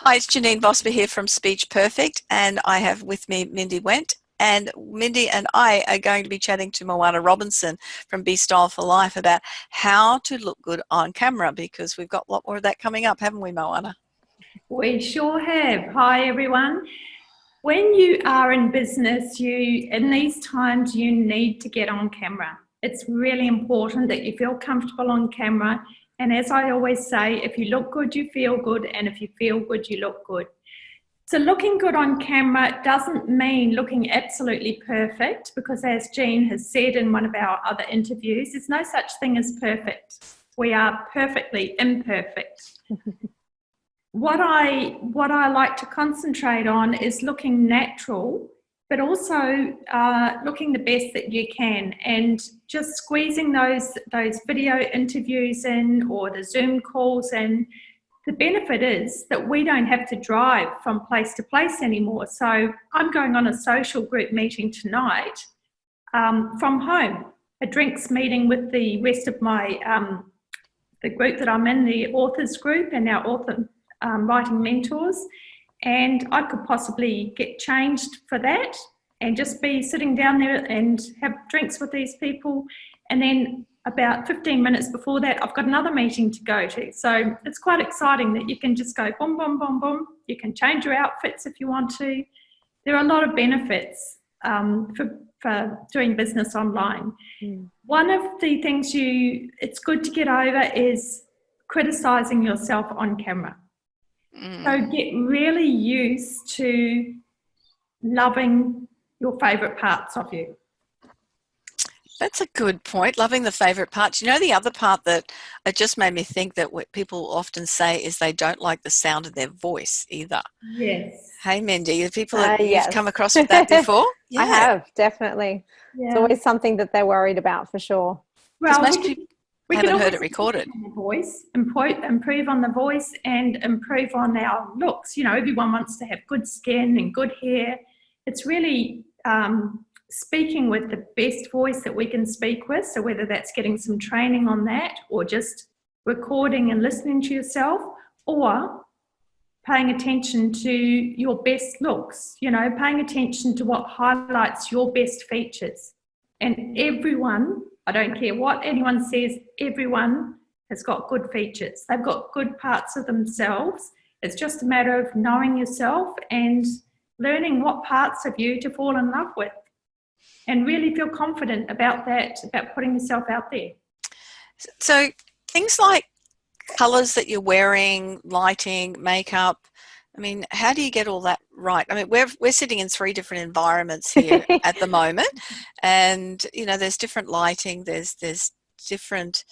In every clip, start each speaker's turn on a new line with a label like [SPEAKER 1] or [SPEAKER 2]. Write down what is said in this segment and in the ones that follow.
[SPEAKER 1] Hi, it's Janine Bosper here from Speech Perfect, and I have with me Mindy Wendt. And Mindy and I are going to be chatting to Moana Robinson from Be Style for Life about how to look good on camera, because we've got a lot more of that coming up, haven't we, Moana?
[SPEAKER 2] We sure have. Hi, everyone. When you are in business, in these times, you need to get on camera. It's really important that you feel comfortable on camera. And as I always say, if you look good, you feel good. And if you feel good, you look good. So looking good on camera doesn't mean looking absolutely perfect, because as Jean has said in one of our other interviews, there's no such thing as perfect. We are perfectly imperfect. What I like to concentrate on is looking natural, but also looking the best that you can, and just squeezing those video interviews in, or the Zoom calls in. The benefit is that we don't have to drive from place to place anymore. So I'm going on a social group meeting tonight from home, a drinks meeting with the rest of my the group that I'm in, the authors group, and our author writing mentors. And I could possibly get changed for that and just be sitting down there and have drinks with these people. And then about 15 minutes before that, I've got another meeting to go to. So it's quite exciting that you can just go boom, boom, boom, boom. You can change your outfits if you want to. There are a lot of benefits for doing business online. One of the things it's good to get over is criticizing yourself on camera. So get really used to loving your favourite parts of you.
[SPEAKER 1] That's a good point, loving the favourite parts. You know, the other part that it just made me think that what people often say is they don't like the sound of their voice either.
[SPEAKER 2] Yes.
[SPEAKER 1] Hey, Mindy, the people
[SPEAKER 3] Yes.
[SPEAKER 1] you've come across with that before?
[SPEAKER 3] Yeah. I have, definitely. Yeah. It's always something that they're worried about, for sure.
[SPEAKER 1] Well, most people haven't heard it recorded.
[SPEAKER 2] Voice, improve on the voice, and improve on our looks. You know, everyone wants to have good skin and good hair. It's really speaking with the best voice that we can speak with. So whether that's getting some training on that, or just recording and listening to yourself, or paying attention to your best looks, you know, paying attention to what highlights your best features. And everyone, I don't care what anyone says, everyone has got good features. They've got good parts of themselves. It's just a matter of knowing yourself and learning what parts of you to fall in love with, and really feel confident about that, about putting yourself out there.
[SPEAKER 1] So things like colours that you're wearing, lighting, makeup, I mean, how do you get all that right? I mean, we're sitting in 3 different environments here at the moment, and you know, there's different lighting, there's different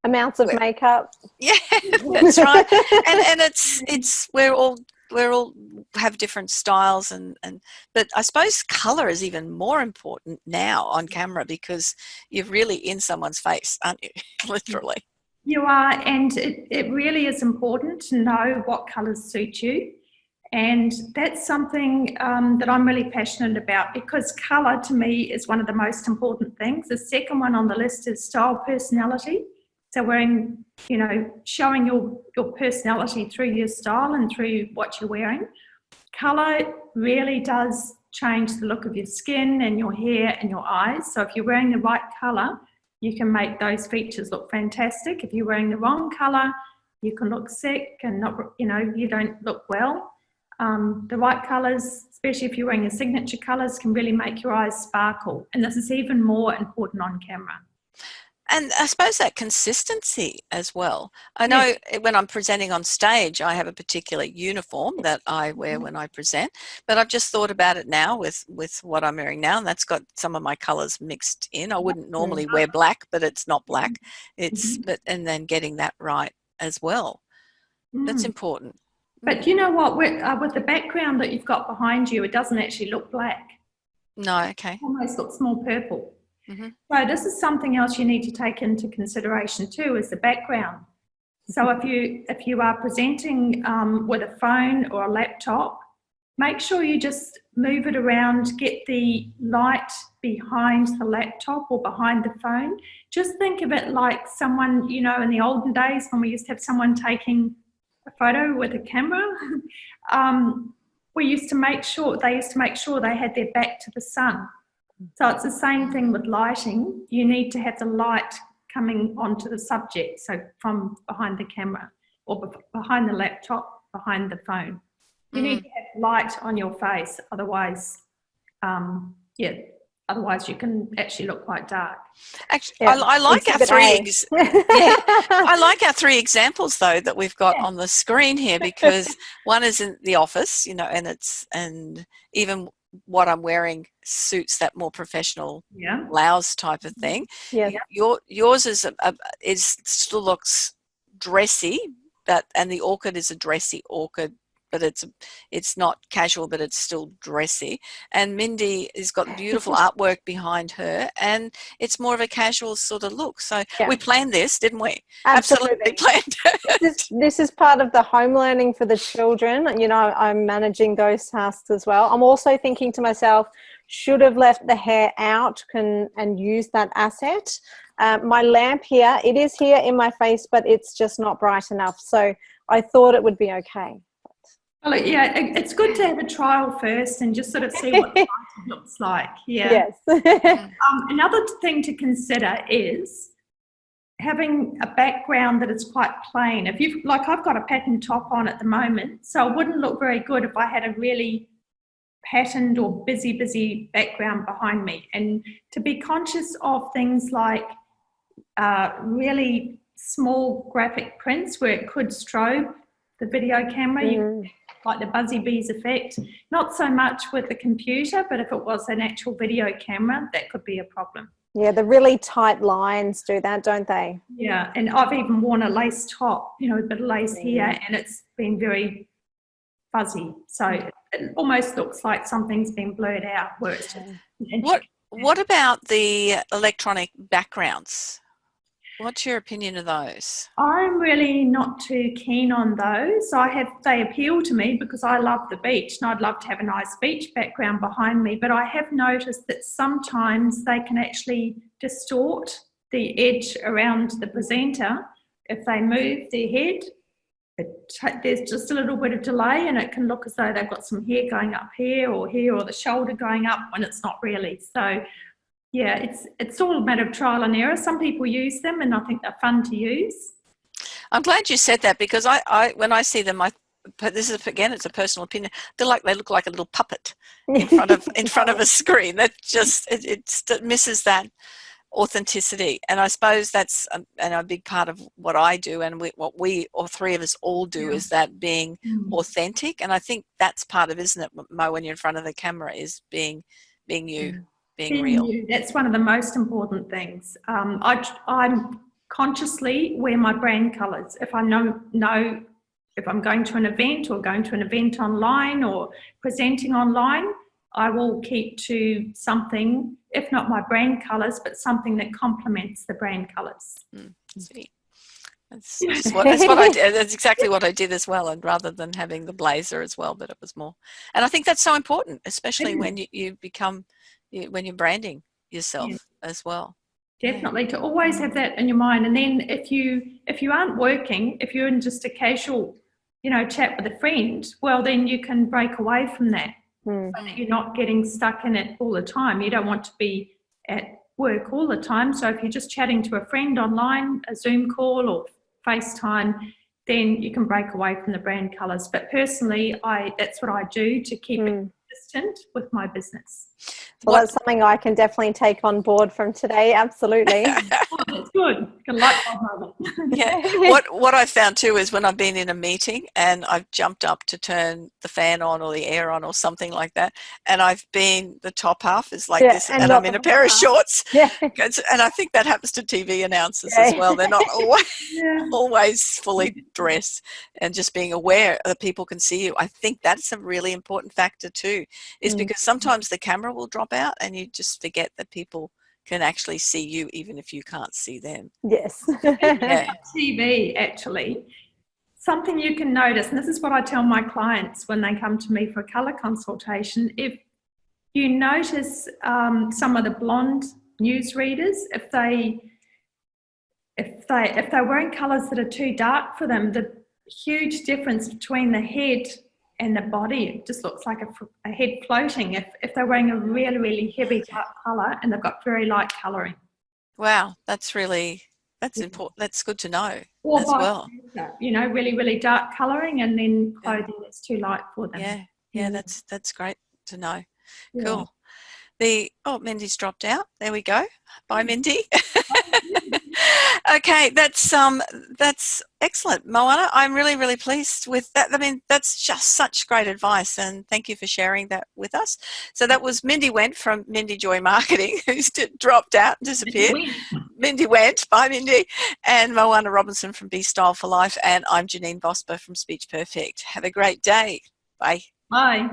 [SPEAKER 3] amounts of makeup.
[SPEAKER 1] Yeah, that's right. And it's we're all have different styles, but I suppose colour is even more important now on camera, because you're really in someone's face, aren't you? Literally.
[SPEAKER 2] You are, and it really is important to know what colours suit you. And that's something that I'm really passionate about, because colour to me is one of the most important things. The second one on the list is style, personality. So wearing, you know, showing your personality through your style and through what you're wearing. Colour really does change the look of your skin and your hair and your eyes. So if you're wearing the right colour, you can make those features look fantastic. If you're wearing the wrong colour, you can look sick and not, you know, you don't look well. The right colours, especially if you're wearing your signature colours, can really make your eyes sparkle. And this is even more important on camera.
[SPEAKER 1] And I suppose that consistency as well. I know when I'm presenting on stage, I have a particular uniform that I wear when I present, but I've just thought about it now with what I'm wearing now, and that's got some of my colours mixed in. I wouldn't normally wear black, but it's not black. It's and then getting that right as well. That's important.
[SPEAKER 2] But you know what? With the background that you've got behind you, it doesn't actually look black.
[SPEAKER 1] No, okay.
[SPEAKER 2] It almost looks more purple. So this is something else you need to take into consideration too, is the background. So if you are presenting with a phone or a laptop, make sure you just move it around, get the light behind the laptop or behind the phone. Just think of it like someone, you know, in the olden days when we used to have someone taking a photo with a camera, they used to make sure they had their back to the sun. So it's the same thing with lighting. You need to have the light coming onto the subject, so from behind the camera or behind the laptop, behind the phone. You need to have light on your face, otherwise, otherwise you can actually look quite dark.
[SPEAKER 1] Actually, I like our I like our three examples though that we've got on the screen here, because one is in the office, and even what I'm wearing suits that more professional blouse type of thing.
[SPEAKER 3] Yeah.
[SPEAKER 1] Yours is still looks dressy, and the orchid is a dressy orchid, but it's not casual, but it's still dressy. And Mindy has got beautiful artwork behind her, and it's more of a casual sort of look. So we planned this, didn't we? Absolutely planned it.
[SPEAKER 3] This is part of the home learning for the children. I'm managing those tasks as well. I'm also thinking to myself, should have left the hair out and use that asset. My lamp here, it is here in my face, but it's just not bright enough. So I thought it would be okay.
[SPEAKER 2] Well, yeah, it's good to have a trial first and just sort of see what the lighting looks like. Yeah.
[SPEAKER 3] Yes.
[SPEAKER 2] Another thing to consider is having a background that is quite plain. If you've, like, I've got a patterned top on at the moment, so it wouldn't look very good if I had a really patterned or busy background behind me. And to be conscious of things like really small graphic prints where it could strobe the video camera, like the Buzzy Bees effect. Not so much with the computer, but if it was an actual video camera, that could be a problem.
[SPEAKER 3] Yeah, the really tight lines do that, don't they?
[SPEAKER 2] Yeah, and I've even worn a lace top, a bit of lace here, and it's been very fuzzy. So it almost looks like something's been blurred out. Where it's just
[SPEAKER 1] What about the electronic backgrounds? What's your opinion of those?
[SPEAKER 2] I'm really not too keen on those. They appeal to me because I love the beach and I'd love to have a nice beach background behind me, but I have noticed that sometimes they can actually distort the edge around the presenter. If they move their head, there's just a little bit of delay and it can look as though they've got some hair going up here or the shoulder going up when it's not really. So yeah, it's all a matter of trial and error. Some people use them and I think they're fun to use.
[SPEAKER 1] I'm glad you said that, because I when I see them, this is, again, it's a personal opinion, they look like a little puppet in front of a screen. That just it misses that authenticity. And I suppose that's a big part of what I do, and what we or three of us all do, is that being authentic. And I think that's part of, isn't it, Mo, when you're in front of the camera, is being you. Being real.
[SPEAKER 2] That's one of the most important things. I consciously wear my brand colours. If I know if I'm going to an event or going to an event online or presenting online, I will keep to something, if not my brand colours, but something that complements the brand colours.
[SPEAKER 1] Sweet. That's what I did. That's exactly what I did as well, and rather than having the blazer as well, but it was more. And I think that's so important, especially when you become, when you're branding yourself as well.
[SPEAKER 2] Definitely, to always have that in your mind. And then if you aren't working, if you're in just a casual, chat with a friend, well, then you can break away from that. But you're not getting stuck in it all the time. You don't want to be at work all the time. So if you're just chatting to a friend online, a Zoom call or FaceTime, then you can break away from the brand colours. But personally, that's what I do to keep it consistent with my business.
[SPEAKER 3] Well, that's something I can definitely take on board from today. Absolutely.
[SPEAKER 2] That's good. Good luck, Bob.
[SPEAKER 1] Yeah. What I found too is when I've been in a meeting and I've jumped up to turn the fan on or the air on or something like that, and the top half is like this, and I'm in a pair of shorts. Yeah. And I think that happens to TV announcers as well. They're not always fully dressed, and just being aware that people can see you. I think that's a really important factor too, is because sometimes the camera will drop out and you just forget that people can actually see you even if you can't see them.
[SPEAKER 3] Yes.
[SPEAKER 2] TV, actually, something you can notice, and this is what I tell my clients when they come to me for a colour consultation, if you notice some of the blonde newsreaders, if they're wearing colours that are too dark for them, huge difference between the head and the body. It just looks like a head floating if they're wearing a really, really heavy dark colour and they've got very light colouring.
[SPEAKER 1] Wow, that's important. That's good to know
[SPEAKER 2] Or
[SPEAKER 1] as
[SPEAKER 2] vice
[SPEAKER 1] well.
[SPEAKER 2] versa, you know, really, really dark colouring and then clothing that's too light for them.
[SPEAKER 1] Yeah, that's great to know.
[SPEAKER 2] Yeah.
[SPEAKER 1] Cool. Mindy's dropped out. There we go. Bye, Mindy. Okay, that's excellent, Moana. I'm really, really pleased with that. I mean, that's just such great advice, and thank you for sharing that with us. So that was Mindy Went from Mindy Joy Marketing, who's dropped out and disappeared. Mindy Went, bye Mindy, and Moana Robinson from Be Style for Life, and I'm Janine Vosper from Speech Perfect. Have a great day. Bye.
[SPEAKER 2] Bye.